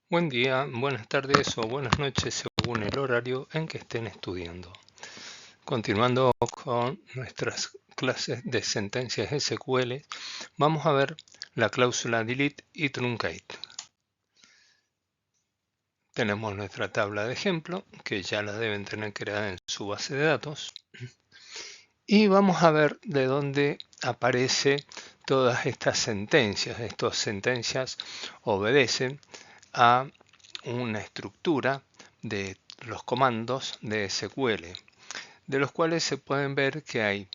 Buen día, buenas tardes o buenas noches según el horario en que estén estudiando. Continuando con nuestras clases de sentencias SQL, vamos a ver la cláusula delete y truncate. Tenemos nuestra tabla de ejemplo, que ya la deben tener creada en su base de datos. Y vamos a ver de dónde aparecen todas estas sentencias. Estas sentencias obedecen a una estructura de los comandos de SQL, de los cuales se pueden ver que hay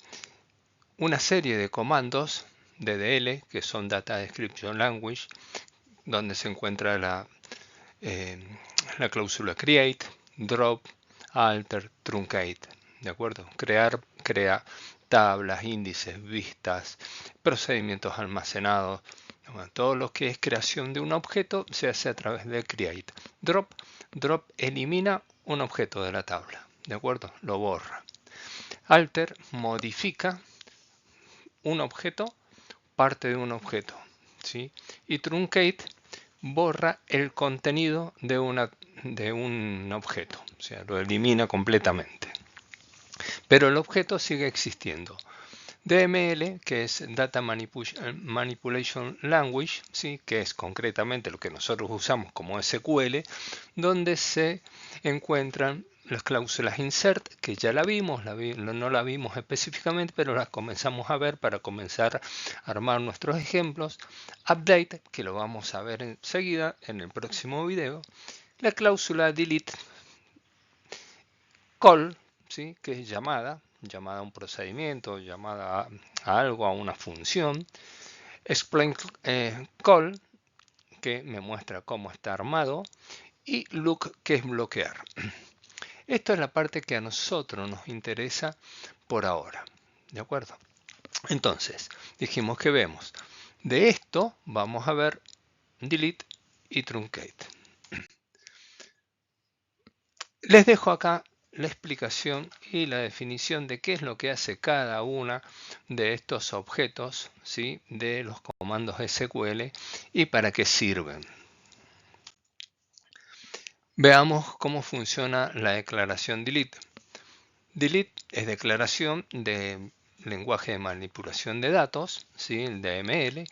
una serie de comandos DDL, que son Data Description Language, donde se encuentra la cláusula create, drop, alter, truncate. ¿De acuerdo? Crea tablas, índices, vistas, procedimientos almacenados. Todo lo que es creación de un objeto se hace a través de create. Drop elimina un objeto de la tabla. ¿De acuerdo? Lo borra. Alter modifica un objeto, parte de un objeto. ¿Sí? Y truncate borra el contenido de un objeto. O sea, lo elimina completamente. Pero el objeto sigue existiendo. DML, que es Data Manipulation Language, ¿sí? Que es concretamente lo que nosotros usamos como SQL, donde se encuentran las cláusulas insert, que ya la vimos, no la vimos específicamente, pero las comenzamos a ver para comenzar a armar nuestros ejemplos. Update, que lo vamos a ver enseguida en el próximo video. La cláusula delete. Call, ¿sí? Que es llamada a un procedimiento, llamada a algo, a una función. Explain call, que me muestra cómo está armado. Y look, que es bloquear. Esto es la parte que a nosotros nos interesa por ahora. ¿De acuerdo? Entonces, dijimos que vemos. De esto vamos a ver delete y truncate. Les dejo acá la explicación y la definición de qué es lo que hace cada una de estos objetos, ¿sí? De los comandos SQL y para qué sirven. Veamos cómo funciona la declaración delete. Delete es declaración de lenguaje de manipulación de datos, ¿sí? El DML,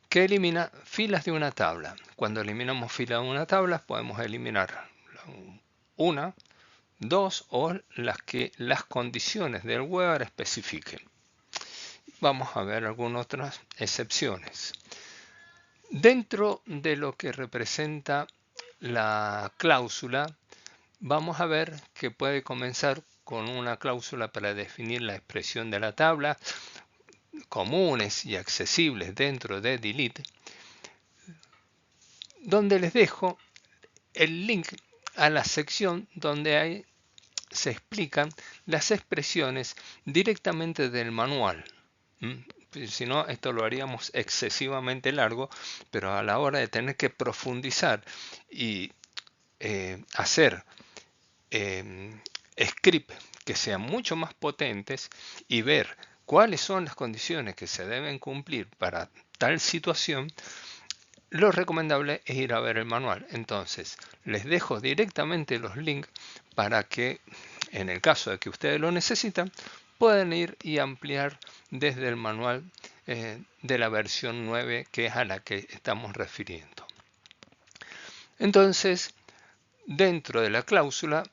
que elimina filas de una tabla. Cuando eliminamos filas de una tabla podemos eliminar una, dos o las que las condiciones del web especifiquen. Vamos a ver algunas otras excepciones. Dentro de lo que representa la cláusula, vamos a ver que puede comenzar con una cláusula para definir la expresión de la tabla, comunes y accesibles dentro de delete, donde les dejo el link a la sección donde se explican las expresiones directamente del manual. Si no, esto lo haríamos excesivamente largo, pero a la hora de tener que profundizar y hacer scripts que sean mucho más potentes y ver cuáles son las condiciones que se deben cumplir para tal situación, lo recomendable es ir a ver el manual. Entonces, les dejo directamente los links para que, en el caso de que ustedes lo necesitan, puedan ir y ampliar desde el manual de la versión 9, que es a la que estamos refiriendo. Entonces, dentro de la cláusula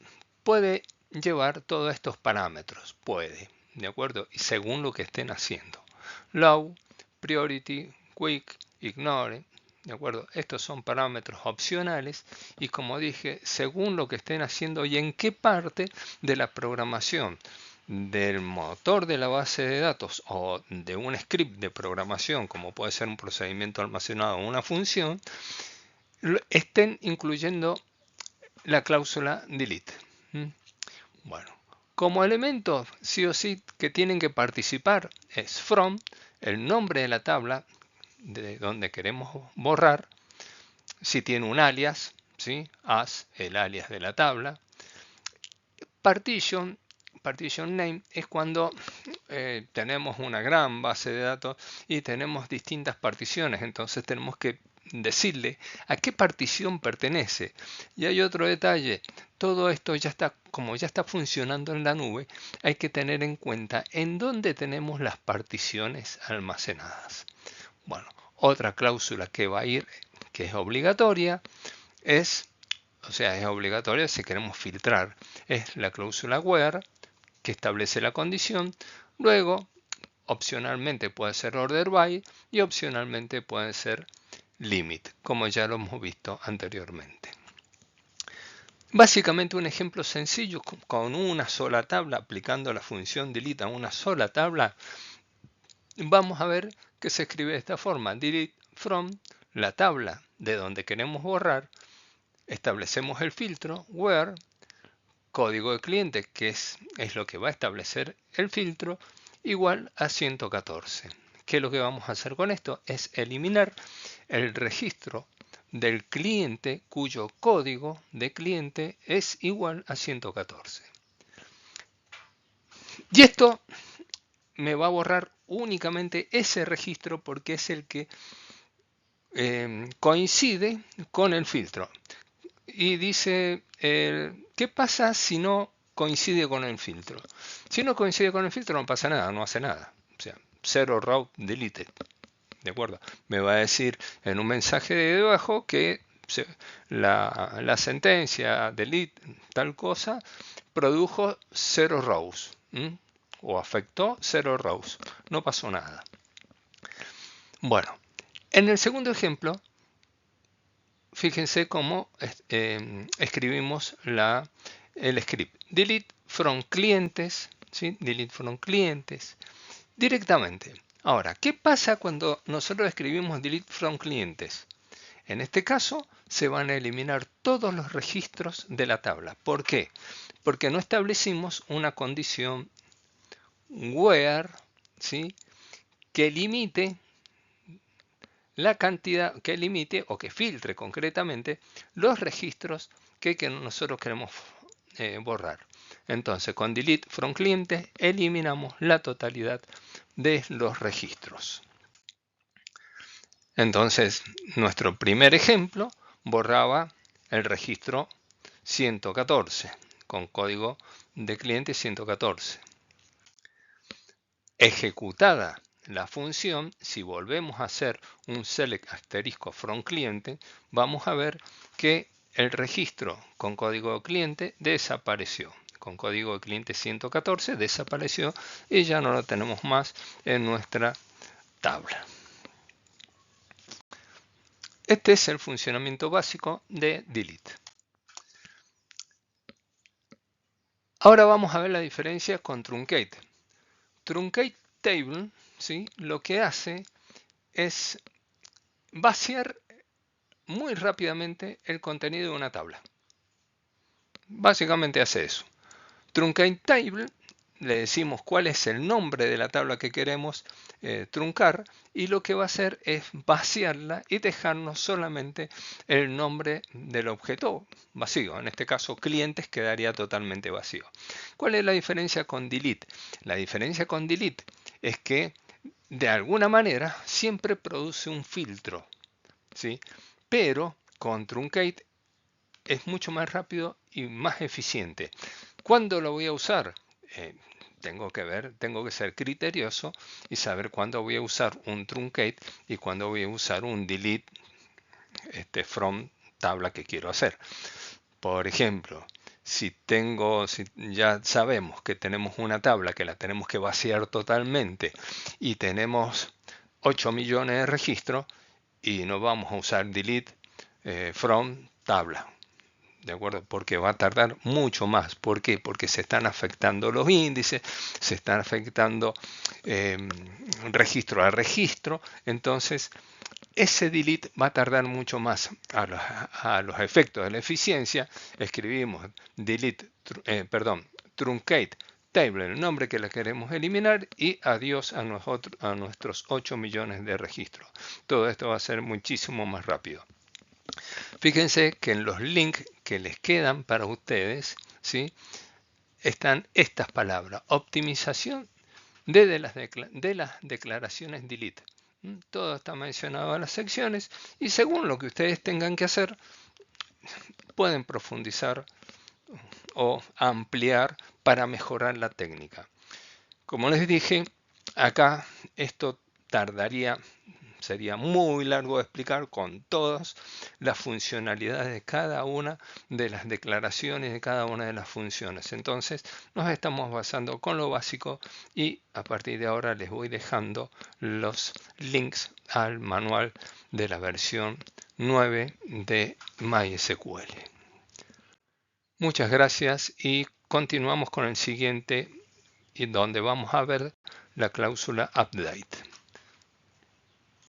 puede llevar todos estos parámetros. Puede, ¿de acuerdo? Y según lo que estén haciendo. Low, priority, quick, ignore. ¿De acuerdo? Estos son parámetros opcionales y como dije, según lo que estén haciendo y en qué parte de la programación del motor de la base de datos o de un script de programación, como puede ser un procedimiento almacenado o una función, estén incluyendo la cláusula delete. Bueno, como elementos sí o sí que tienen que participar es from, el nombre de la tabla de donde queremos borrar, si tiene un alias, ¿sí? As, el alias de la tabla. Partition name es cuando tenemos una gran base de datos y tenemos distintas particiones, entonces tenemos que decirle a qué partición pertenece. Y hay otro detalle, todo esto ya está, como ya está funcionando en la nube, hay que tener en cuenta en dónde tenemos las particiones almacenadas. Bueno, otra cláusula que va a ir, que es obligatoria, es obligatoria si queremos filtrar, es la cláusula where, que establece la condición. Luego, opcionalmente puede ser order by y opcionalmente puede ser limit, como ya lo hemos visto anteriormente. Básicamente un ejemplo sencillo con una sola tabla, aplicando la función delete a una sola tabla, vamos a ver que se escribe de esta forma: delete from la tabla de donde queremos borrar, establecemos el filtro where, código de cliente, que es lo que va a establecer el filtro, igual a 114. ¿Qué es lo que vamos a hacer con esto? Es eliminar el registro del cliente cuyo código de cliente es igual a 114. Y esto me va a borrar únicamente ese registro porque es el que coincide con el filtro. Y dice, ¿qué pasa si no coincide con el filtro? Si no coincide con el filtro no pasa nada, no hace nada. O sea, zero route deleted. ¿De acuerdo? Me va a decir en un mensaje de debajo que la sentencia delete tal cosa produjo 0 rows. O afectó 0 rows. No pasó nada. Bueno, en el segundo ejemplo, fíjense cómo escribimos el script. Delete from clientes, ¿sí? Delete from clientes, directamente. Ahora, ¿qué pasa cuando nosotros escribimos delete from clientes? En este caso, se van a eliminar todos los registros de la tabla. ¿Por qué? Porque no establecimos una condición where, ¿sí?, que limite la cantidad, que limite o que filtre concretamente los registros que nosotros queremos borrar. Entonces, con delete from clientes eliminamos la totalidad de los registros. Entonces, nuestro primer ejemplo borraba el registro 114 con código de cliente 114. Ejecutada la función, si volvemos a hacer un select asterisco from cliente, vamos a ver que el registro con código de cliente desapareció. Con código de cliente 114 desapareció y ya no lo tenemos más en nuestra tabla. Este es el funcionamiento básico de delete. Ahora vamos a ver la diferencia con truncate. Truncate table, ¿sí?, lo que hace es vaciar muy rápidamente el contenido de una tabla. Básicamente hace eso. Truncate table, le decimos cuál es el nombre de la tabla que queremos truncar, y lo que va a hacer es vaciarla y dejarnos solamente el nombre del objeto vacío. En este caso, clientes quedaría totalmente vacío. ¿Cuál es la diferencia con delete? La diferencia con delete es que de alguna manera siempre produce un filtro, ¿sí? Pero con truncate es mucho más rápido y más eficiente. ¿Cuándo lo voy a usar? Tengo que ser criterioso y saber cuándo voy a usar un truncate y cuándo voy a usar un delete from tabla que quiero hacer. Por ejemplo, si ya sabemos que tenemos una tabla que la tenemos que vaciar totalmente y tenemos 8 millones de registros, y no vamos a usar delete from tabla. ¿De acuerdo? Porque va a tardar mucho más. ¿Por qué? Porque se están afectando los índices, se están afectando registro a registro. Entonces, ese delete va a tardar mucho más. A los efectos de la eficiencia, escribimos delete, truncate table, el nombre que le queremos eliminar, y adiós a nuestros 8 millones de registros. Todo esto va a ser muchísimo más rápido. Fíjense que en los links que les quedan para ustedes, ¿sí?, están estas palabras: optimización de las declaraciones delete. Todo está mencionado en las secciones y según lo que ustedes tengan que hacer, pueden profundizar o ampliar para mejorar la técnica. Como les dije, acá esto tardaría, sería muy largo de explicar con todas las funcionalidades de cada una de las declaraciones, de cada una de las funciones. Entonces nos estamos basando con lo básico y a partir de ahora les voy dejando los links al manual de la versión 9 de MySQL. Muchas gracias y continuamos con el siguiente y donde vamos a ver la cláusula update.